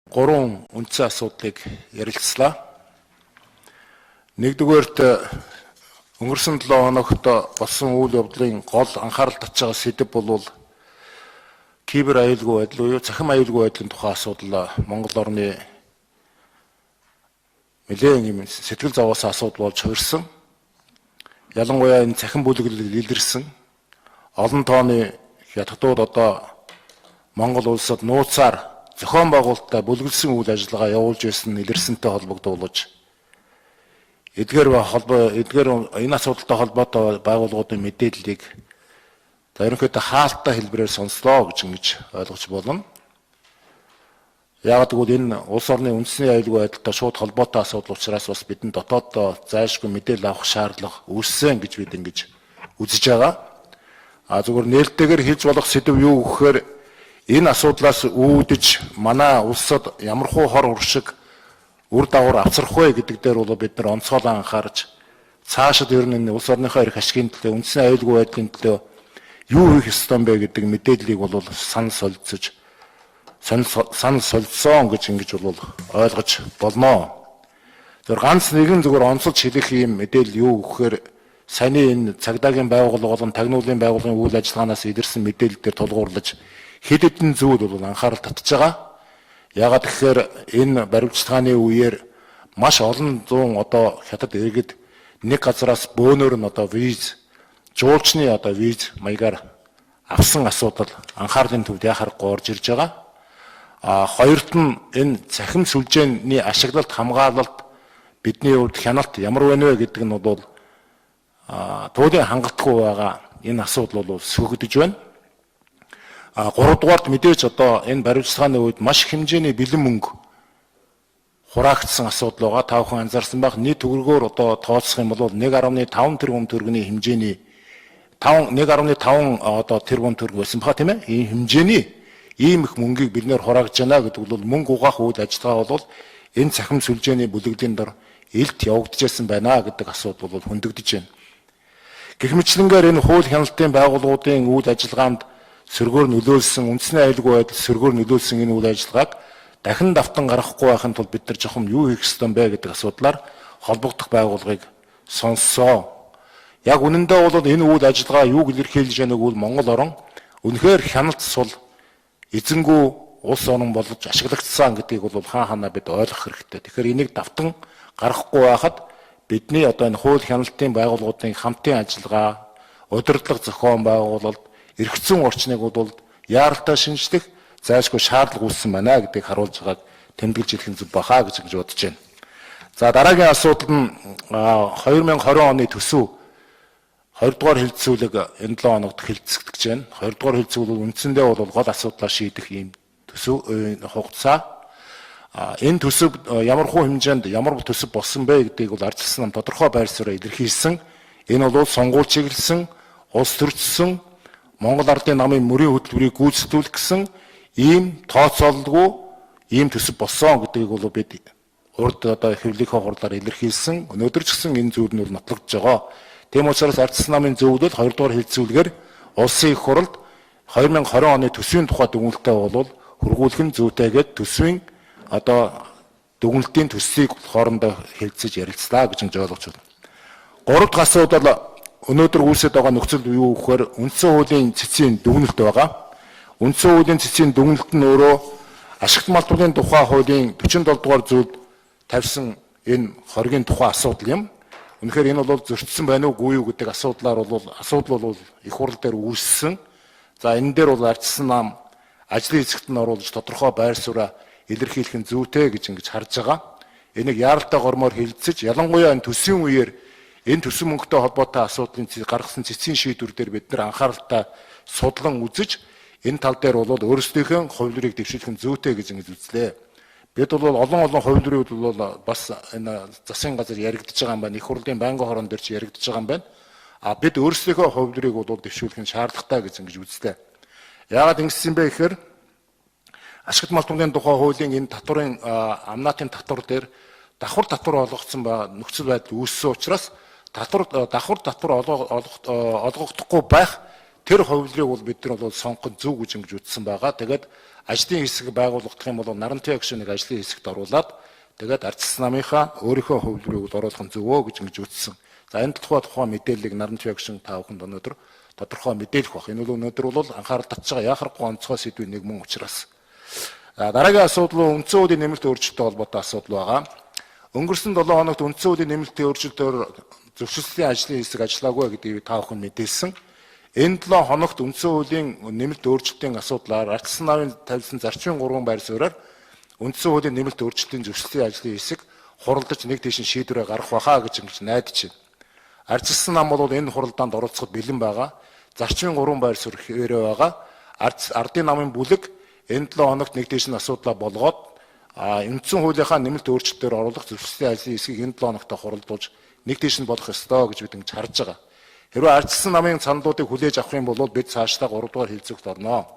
Гурван үндсэн асуудлыг ярилцлаа. Нэгдүгээрт өнгөрсөн 7 хоногт болсон үйл явдлын гол анхаарал татж байгаа сэдэв бол кибер аюулгүй байдал буюу цахим аюулгүй байдлын тухай асуудал Монгол орны нэлээд юм сэтгэл зовоос асуудал болж хувирсан. Ялангуяа энэ цахим бүлэглэл илэрсэн олон тооны хятадууд одоо Монгол улсад нууцаар зохион байгуулалтаа бүлэглэсэн үйл ажиллагаа явуулж байсан илэрсэнтэй холбогдуулж эдгээр энэ асуудалтай холбоотой байгууллагуудын мэдээллийг ерөнхийдөө хаалттай хэлбэрээр сонслоо гэж ойлгож болно. Яг тэгвэл энэ улс орны үндэсний аюулгүй байдалтай шууд холбоотой асуудал учраас бас бидэнд дотоод зайлшгүй мэдээлэл авах шаардлага үүссэн гэж бид ингэж үзэж байгаа. Зөвхөн нээлттэйгээр хэлж болох сэдв юу гэхээр энэ асуудлаас үүдэж манай улсад ямархуу хор уршиг үр дагавар авчрах вэ гэдэг дээр бол бид нар онцгойлон анхаарч цаашид ер нь улс орныхоо эрх ашигын төлөө үндэсний аюулгүй байдлын төлөө юу хийх ёстой бэ гэдэг мэдээллийг бол санал солилцсон гэж ингэж бол ойлгож болно. Тэр ганц нэгэн зүгээр онцолж хэлэх юм мэдээлэл юу гэхээр саяны энэ цагдаагийн байгууллага болон тагнуулын байгууллагын үйл ажиллагаанаас илэрсэн мэдээлэл дээр тулгуурлаж хэд хэдэн зүйл бол анхаарал татж байгаа. Яагаад гэхээр энэ баримтчилгааны үеэр маш олон зуун одоо хятад иргэд нэг газараас бөөнөр нь одоо виз жуулчны одоо виз маягаар авсан асуудал анхаарлын төвд яхахгүй орж ирж байгаа. Хоёрт нь энэ цахим сүлжээний ашиглалт хамгаалалт бидний хувьд хяналт ямар байна вэ гэдэг нь бол туулын хангалтгүй байгаа энэ асуудал бол сөгөгдөж байна. Гуравдугаарт мэдээж одоо энэ баримтчилгааны үед маш их хэмжээний бэлэн мөнгө хураагдсан асуудал байгаа. Та бүхэн анзаарсан байх. Нийт төгрөгөөр одоо тооцох юм бол 1.5 тэрбум төгрөгийн хэмжээний 1.5 одоо тэрбум төгрөг байсан баха тийм ээ. Ийм хэмжээний ийм их мөнгийг бид нэр хураагдж байна гэдэг бол мөнгө угаах үйл ажиллагаа бол энэ цахим сүлжээний бүлэгдлийн дор илт явагдчихсан байна гэдэг асуудал бол хөндөгдөж байна. Гэх мэтлэнгээр энэ хууль хяналтын байгууллагуудын үйл ажиллагаанд сөргөөр нөлөөлсөн үндэсний аюулгүй байдал сөргөөр нөлөөлсөн энэ үйл ажиллагааг дахин давтан гаргахгүй байхын тулд бид нар жоохон юу хийх ёстой бэ гэдэг асуудлаар холбогдох байгууллагыг сонссоо. Яг үнэндээ бол энэ үйл ажиллагаа юуг илэрхийлж байгааг бол Монгол орн үнэхээр хяналт сул эзэнгүү улс орн болж ашиглагдсан гэдгийг бол хаана бид ойлгох хэрэгтэй. Тэгэхээр энийг давтан гаргахгүй байхад бидний одоо энэ хууль хяналтын байгууллагуудын хамтын ажиллагаа, удирдлага зохион байгуулалт, эрх зүйн орчныг бол яаралтай шинжлэх зайлшгүй шаардлага үүссэн байна гэдгийг харуулж байгааг тэмдэглэж хэлэх нь зөв бахаа гэж бодож байна. За дараагийн асуудал нь 2020 оны төсөв 2 дугаар хилцүүлэг энэ 7 хоногт хилцэгдэж байна. 2 дугаар хилцүүлэг бол үндсэндээ бол гол асуудлаа шийдэх ийм төсөв хугацаа. Энэ төсөв ямар хуу хэмжээнд ямар төсөв болсон бэ гэдгийг бол ардчилсан нам тодорхой байр суурьаар илэрхийлсэн. Энэ бол сонгуул чиглэсэн, улс төрчсөн Монгол Ардын намын мөрийн хөтөлбөрийг гүйцэтгүүлэх гэсэн ийм тооцоололгүй ийм төсөв болсон гэдгийг бол бид урд одоо хэвлэлийнхээ хурлаар илэрхийлсэн. Өнөөдөр ч гэсэн энэ зүйл нь бол нотлогдож байгаа. Тийм учраас ардчилсан намын зөвлөл 2 дугаар хэлцүүлгээр улсын их хурлд 2020 оны төсвийн тухай дүгнэлтээ бол хургуулах нь зүйтэйгээд төсвийн одоо дүгнэлтийн төслийг хоорондоо хэлцэж ярилцлаа гэж ойлгож байна. Гурав дахь асуудал өнөөдөр үүсэж байгаа нөхцөл юу гэхээр үндсэн хуулийн цэцгийн дүгнэлт байгаа. Үндсэн хуулийн цэцгийн дүгнэлт нь өөрөө ашигт малбарын тухай хуулийн 47 дугаар зүйлд тавьсан энэ хоргийн тухай асуудал юм. Үнэхээр энэ бол зөрчсөн байна уугүй юу гэдэг асуудал бол их хурл дээр үүссэн. За энэ дээр бол ардчилсан нам ажлын хэсэгт нь оруулж тодорхой байр сууриа илэрхийлэх нь зүйтэй гэж ингэж харж байгаа. Энийг яаралтай гормоор хилцэж ялангуяа энэ төсвийн үеэр энэ төсөв мөнгөтэй холбоотой асуудлын гаргасан цэцгийн шийдвэр дээр бид нар анхааралтай судлан үзэж энэ тал дээр бол өөрсдийнхөө хувилбарыг дэвшүүлэх нь зүйтэй гэж ингэж үзлээ. Бид бол олон хувилбарыг бол бас энэ засгийн газар яригдж байгаа юм байна. Их хурлын байнгын хорон дээр ч яригдж байгаа юм байна. Бид өөрсдийнхөө хувилбарыг бол дэвшүүлэх нь шаардлагатай гэж ингэж үзлээ. Яагаад ингэсэн бэ гэхээр ашигт малбарын тухай хуулийн энэ татварын амнаатын татвар дээр давхар татвар олгогдсон ба нөхцөл байдал үүссэн учраас давхар татвар олгогдохгүй байх тэр хувилбарыг бол бид нар бол сонгох зөв гэж ингэж үзсэн байгаа. Тэгээд ажлын хэсэг байгуулагдах юм бол наранты агшиныг ажлын хэсэгт оруулаад тэгээд ардчилсан намынхаа өөрийнхөө хувилбарыг оруулах нь зөвөө гэж ингэж үзсэн. За энэ тухайн мэдээллийг наранты агшин та бүхэнд өнөөдөр тодорхой мэдээлэх баг. Энэ бол өнөөдөр бол анхаарал татж байгаа яхахгүй онцгой сэдвийн нэг мөн учраас. Дараагийн асуудал нь үндсэн хуулийн нэмэлт өөрчлөлттэй холбоотой асуудал байгаа. Өнгөрсөн 7 хоногт үндсэн хуулийн нэмэлтийн өөрчлөлтөөр зөвшөөрлөлийн ажлын хэсэг ажиллаагүй гэдгийг та бүхэн мэдээлсэн. Энэ 7 хоногт үндсэн хуулийн нэмэлт өөрчлөлтийн асуудлаар ардчилсан намын тавьсан зарчмын 3 байр сууриар үндсэн хуулийн нэмэлт өөрчлөлтийн зөвшөөрлөлийн ажлын хэсэг хуралдаж нэг тийш шийдвэрээ гаргах байхаа гэж найдаж байна. Ардчилсан нам бол энэ хуралдаанд оролцоход бэлэн байгаа. Зарчмын 3 байр суурь хിവэрэ байгаа. Ардын намын бүлэг энэ 7 хоногт нэг тийш асуудлаа болгоод үндсэн хуулийнхаа нэмэлт өөрчлөлтөөр оруулах зөвшөөрлөлийн ажлын хэсгийг энэ 7 хоногт хуралдуулж нэг тийш болох ёстой гэж бид ингэж харж байгаа. Хэрвээ ардчилсан намын сандуудыг хүлээж авах юм бол бид цаашлаа 3 дугаар хэлцэгт орно.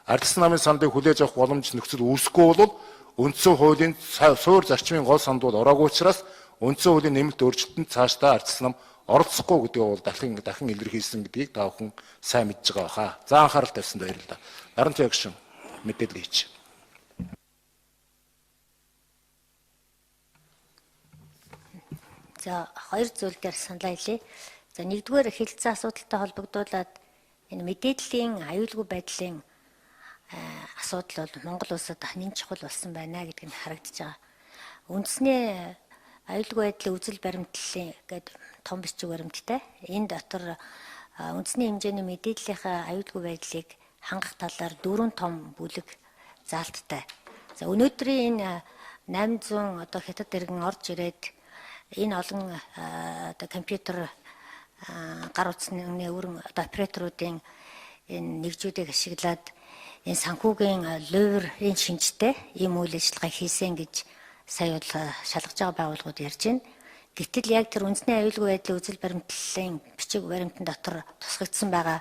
Ардчилсан намын сандыг хүлээж авах боломж нөхцөл үүсэхгүй бол үндсэн хуулийн суур зарчмын гол сандууд ороогүй учраас үндсэн хуулийн нэмэлт өөрчлөлтөнд цаашдаа ардчилсан нам оролцохгүй гэдгийг бол дахин илэрхийлсэн гэдгийг та бүхэн сайн мэдж байгаа хаа. За анхаарал тавьсанд баярлалаа. Наранты агшин мэдээлэл хийч. За хоёр зүйл дээр саналаа хэлье. За нэгдүгээр хэлэлцэн асуудалтай холбогдуулаад энэ мэдээллийн аюулгүй байдлын асуудал бол Монгол улсад нэн чухал болсон байна гэдг нь харагдаж байгаа. Үндэсний аюулгүй байдлын үзэл баримтлалын гэдэг том бичиг баримттай. Энэ дотор үндэсний хэмжээний мэдээллийнхаа аюулгүй байдлыг хангах талаар 4 том бүлэг заалттай. За өнөөдрийн энэ 800 одоо хятад иргэн орж ирээд энэ олон одоо компьютер гар утасны өрн одоо операторуудын энэ нэгжүүдийг ашиглаад энэ санхүүгийн луурын шинжтэй ийм үйл ажиллагаа хийсэн гэж сая бол шалгаж байгаа байгууллагууд ярьж байна. Гэтэл яг тэр үндэсний аюулгүй байдлын үзэл баримтлалын бичиг баримтан дотор тусгагдсан байгаа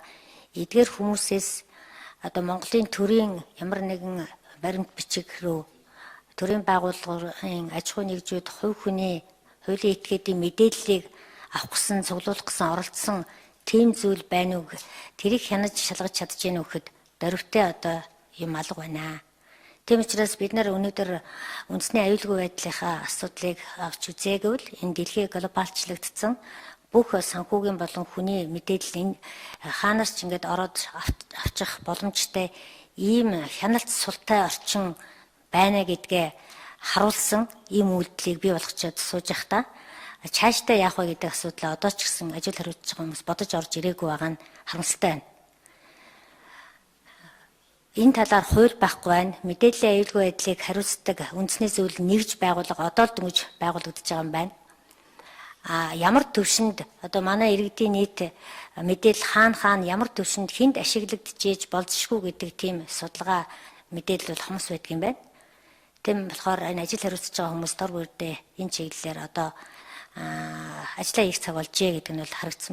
эдгээр хүмүүсээс одоо Монголын төрийн ямар нэгэн баримт бичиг рүү төрийн байгууллагын аж ахуй нэгжүүд хувь хүний хуулийн этгээдийн мэдээллийг авах гэсэн цуглуулах гэсэн оролцсон тийм зүйл байна уу? Тэрийг хянаж шалгаж чадж гэнэ үхэд дөрвтэй одоо юм алга байна. Тийм учраас бид нар өнөөдөр үндэсний аюулгүй байдлынхаа асуудлыг авч үзээгвэл энэ дэлхийн глобалчлагдсан бүх санхүүгийн болон хүний мэдээлэл хаанаас ч ингээд ороод авчих боломжтой ийм хяналт султай орчин байна гэдгээ харуулсан ийм үйлдэлийг бий болгочод сууж явахдаа цаашдаа яах вэ гэдэг асуудлаа одоо ч гэсэн ажил хариуцж байгаа хүмүүс бодож орж ирээгүй байгаа нь харамсалтай байна. Энэ талаар хууль байхгүй байна. Мэдээллийн аюулгүй байдлыг хариуцдаг үндэсний зөвлөл нэгж байгууллага одоо л дөнгөж байгуулагдаж байгаа юм байна. Ямар төвшөнд одоо манай иргэдийн нийт мэдээлэл хаана ямар төвшөнд хүнд ашиглагдчихэж болзошгүй гэдэг тийм судалгаа мэдээлэл бол хомс байдаг юм байна. Тийм болохоор энэ ажил хариуцж байгаа хүмүүс дор бүрдээ энэ чиглэлээр одоо ажиллаа хийх цаг болжээ гэдэг нь бол харагдаж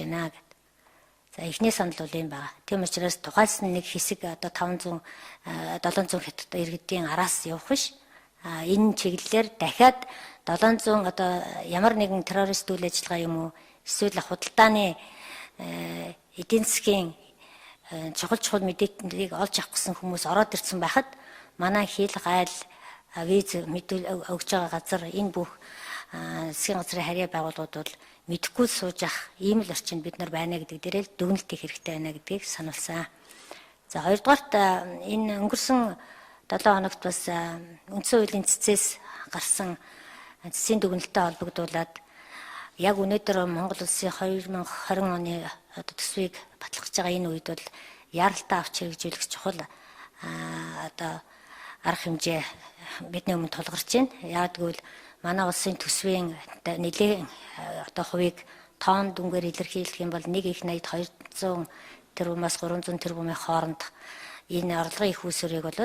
байна гэдэг. За эхний санал бол юм байна. Тийм учраас тухайлсан нэг хэсэг одоо 500 700 хятад иргэдийн араас явах биш. Энэ чиглэлээр дахиад 700 одоо ямар нэгэн террорист үйл ажиллагаа юм уу эсвэл худалдааны эдийн засгийн чухал мэдээллийг олж авах гэсэн хүмүүс ороод ирсэн байхад манай хил гайл виз мэдүүл өгж байгаа газар энэ бүх засгийн газрын харьяа байгууллагууд бол мэдэхгүй сууж ах ийм л орчинд бид нар байна гэдэг дээрээ л дүгнэлт хийх хэрэгтэй байна гэдгийг сануулсан. За хоёрдугаарт энэ өнгөрсөн 7 хоногт бас үндсэн хуулийн цэцээс гарсан цэцгийн дүгнэлттэй холбогдуулаад яг өнөөдөр Монгол улсын 2020 оны төсвийг батлах гэж байгаа энэ үед бол яаралтай авч хэрэгжүүлэх чухал одоо арга хэмжээ бидний өмнө тулгарч байна. Яг гэвэл манай улсын төсвийн нэлээд одоо хувийг тоон дүнгээр илэрхийлэх юм бол 1,80 200 тэрбумаас 300 тэрбумын хооронд энэ орлогын их үүсвэрийг бол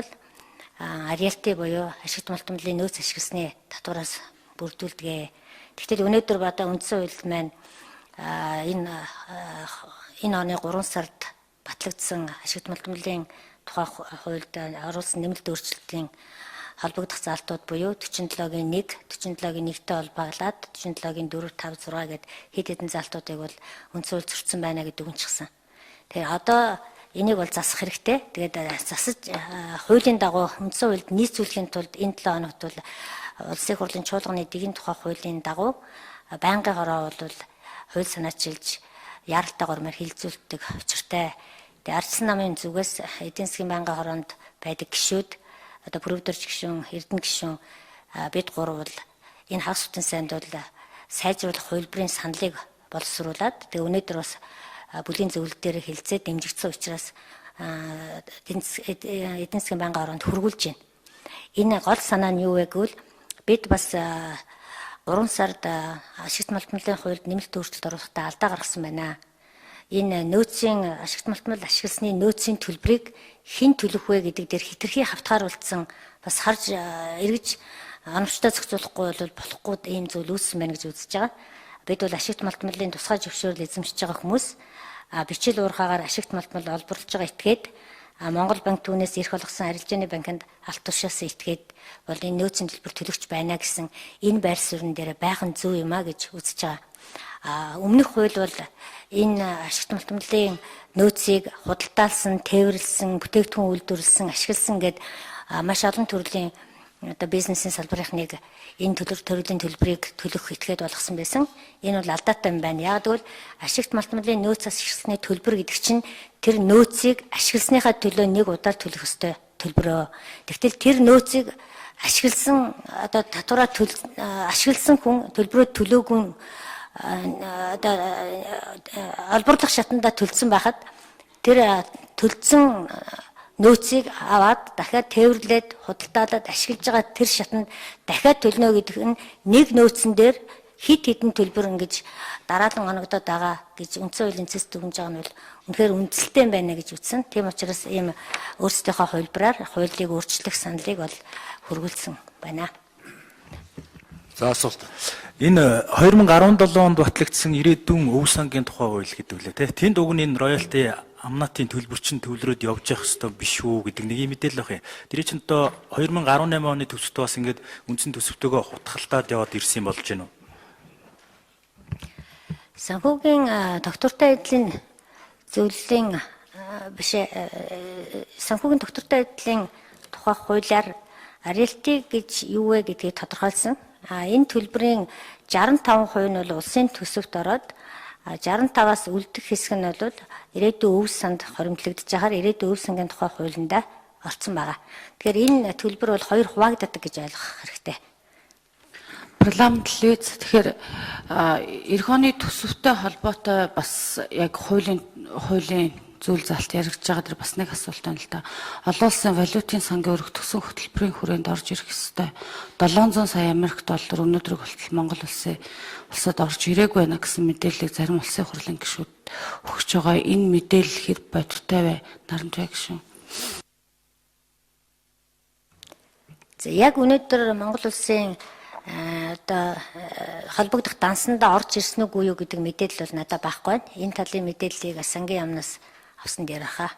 ариалти буюу ашигт малтмлын нөөц ашигласны татвараас бүрдүүлдэг. Тэгвэл өнөөдөр бада үндсэн хууль маань энэ оны 3 сард батлагдсан ашигт малтмлын тухай хуульд оруулсан нэмэлт өөрчлөлтийн холбогдох залтууд буюу 47-гийн 1, 47-гийн 1-тэй холбооглаад 47-гийн 4, 5, 6 гэд хэд хэдэн залтуудыг бол үндсэн хууль зөрчсөн байна гэдэг үгнчихсэн. Тэгэхээр одоо энийг бол засах хэрэгтэй. Тэгээд засаж хуулийн дагуу үндсэн хуульд нийцүүлэхийн тулд энэ 7 хоногт бол улсын хурлын чуулганы дэгийн тухай хуулийн дагуу байнгын хороо бол хууль санаачилж яралтайгаар хилцүүлдэг учиртай. Тэгээд ардсан намын зүгээс эдийн засгийн байнгын хороонд байдаг гишүүд одоо Провдорч гишүүн, Эрдэнэ гишүүн бид гурав бол энэ хагас бүтэн сайд бол сайжруулах хувилбарын саналыг боловсруулад тэгээд өнөөдөр бас бүлийн зөвлөлт дээр хэлцээ дэмжигдсэн учраас эдийн засгийн байнгын хороонд хөргүүлж байна. Энэ гол санаа нь юу вэ гэвэл бид бас 3 сард ашигт малтмалын хуульд нэмэлт өөрчлөлт оруулахдаа алдаа гаргасан байна. Энэ нөөцийн ашигт малтмал ашигласны нөөцийн төлбөрийг хэн төлөх вэ гэдэг дээр хэтэрхий хавтгааруулсан бас харж эргэж оновчтой зохицуулахгүй бол болохгүй ийм зүйл үүссэн байна гэж үзэж байгаа. Бид бол ашигт малтмалын тусгай зөвшөөрөл эзэмшиж байгаа хүмүүс бичил уурхаагаар ашигт малтмал олборлож байгаа этгээд Монгол банк түүнээс ирэх болгосон арилжааны банкнд алт тушаас этгээд бол энэ нөөцийн төлбөр төлөгч байна гэсэн энэ байр суурин дээр байх нь зөв юм а гэж үзэж байгаа. Өмнөх хууль бол энэ ашигт малтмалын нөөцийг худалдаалсан, тээвэрлсэн, бүтээгдэхүүн үйлдвэрлэсэн, ашигласан гэд маш олон төрлийн одоо бизнесийн салбарынхныг энэ төрлийн төлбөрийг төлөх этгээд болгосон байсан. Энэ бол алдаатай юм байна. Яг гэвэл ашигт малтмалын нөөц ашигласны төлбөр гэдэг чинь тэр нөөцийг ашигласныхаа төлөө нэг удаар төлөх ёстой төлбөрөө. Тэгтэл тэр нөөцийг ашигласан одоо татвараа ашигласан хүн төлбөрөө төлөөгүй одоо олборлох шатанда төлсөн байхад тэр төлсөн нөөцийг аваад дахиад тээвэрлээд худалдаалаад ашиглаж байгаа тэр шатанд дахиад төлнө гэдэг нь нэг нөөцөн дээр хит хитэн төлбөр ингэж дараалан оногдоод байгаа гэж үндсэн хуулийн цэс дүгнж байгаа нь бол үнэхээр үндэслэлтэй байна гэж үзсэн. Тийм учраас ийм өөрсдийнхөө хувилбараар хуулийг өөрчлөх саналыг бол хөргүүлсэн байна. За асуулт. Энэ 2017 онд батлагдсан ирээдүйн өв сангийн тухай хууль гэдэг үлээ те. Тэнд уг нь энэ роялти амнатын төлбөрчин төвлөрөөд явж явах ёстой биш үү гэдэг нэг юм мэдээлэл баг. Тэр чинь одоо 2018 оны төсөвт бас ингээд үндсэн төсөвтөөгөө хутгалтаад яваад ирсэн болж байна уу? Санхүүгийн доктортой байдлын зөвлөлийн биш санхүүгийн доктортой байдлын тухай хуулиар роялти гэж юу вэ гэдгийг тодорхойлсон. Энэ төлбөрийн 65% нь бол улсын төсөвт ороод 65-аас үлдэх хэсэг нь бол ирээдүйн өв санд хоримтлагдж байгаа ирээдүйн өв сангийн тухай хуулиндаа орцсон байгаа. Тэгэхээр энэ төлбөр бол хоёр хуваагддаг гэж ойлгох хэрэгтэй. Парламент лиз тэгэхээр эх оны төсөвтэй холбоотой бас яг хуулийн зүйл залт яригдж байгаа дэр бас нэг асуулт байна л да. Олон улсын валютын сангийн өргөтгсөн хөтөлбөрийн хүрээнд орж ирэх ёстой. 700 сая Америк доллар өнөөдрийг болтол Монгол улсад орж ирээгүй байна гэсэн мэдээллийг зарим улсын хурлын гишүүд өгч байгаа. Энэ мэдээлэл хэд бодиттой вэ? Нарамжай гишүүн. За яг өнөөдөр Монгол улсын одоо холбогдох дансанда орж ирсэн үгүй юу гэдэг мэдээлэл бол надад байхгүй байна. Энэ талын мэдээллийг сангийн яамнаас авсан дээр хаа.